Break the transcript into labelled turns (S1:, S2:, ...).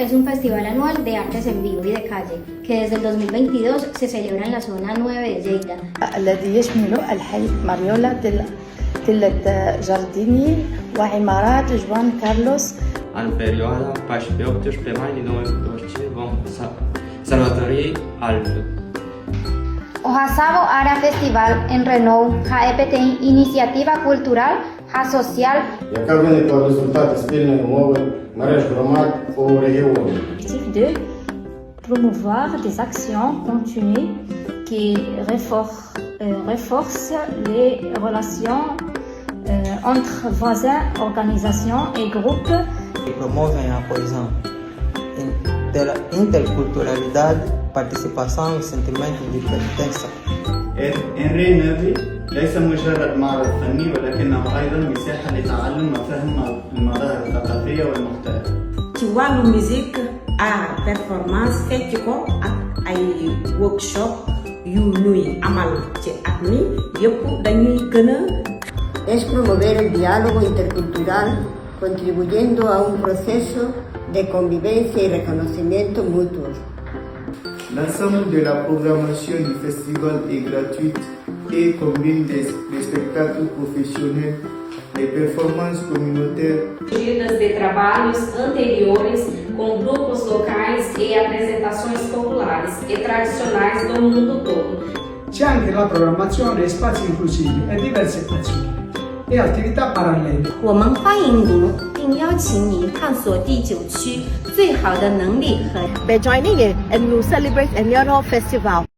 S1: es un festival anual de artes en vivo y de calle que desde el 2022 se celebra en la zona 9 de Lleida.
S2: الذي يشمل الحي ماريولا تلة جارديني وعمارات جوان كارلوس.
S3: În perioada 14-18 mai din 2025 vom sărbători anul.
S1: Ojasabo Ara Festival en Renou, HEPTI, iniciativa cultural, social.
S4: Яка виникла в результаті спільної мови мереж громад у регіоні.
S5: L'objectif de promouvoir des actions continues qui renforcent les relations entre voisins, organisations et groupes.
S6: Que promovem a coesão, interculturalidade, participação e sentimento de pertença.
S7: إنري نافي ليس مجرد معرض فني ولكنه أيضا مساحة لتعلم وفهم المظاهر الثقافية والمختلفة.
S8: ci wàllu musique art performance fecc ko ak ay workshop yu ñuy amal ci at mi yëpp dañuy gën a.
S9: Es promover el diálogo intercultural contribuyendo a un proceso de convivencia y reconocimiento mutuos.
S7: L'ensemble de la programmation du festival est gratuite et combine des spectacles professionnels, des performances communautaires.
S10: Dias de trabalhos anteriores com grupos locais e apresentações populares e tradicionais do mundo todo.
S11: C'è anche la programmazione e spazi inclusivi e diverse azioni e attività parallele.
S12: 我们欢迎您，并邀请您探索第9区最好的能力和。
S2: Bejoining and nous celebrate annual festival.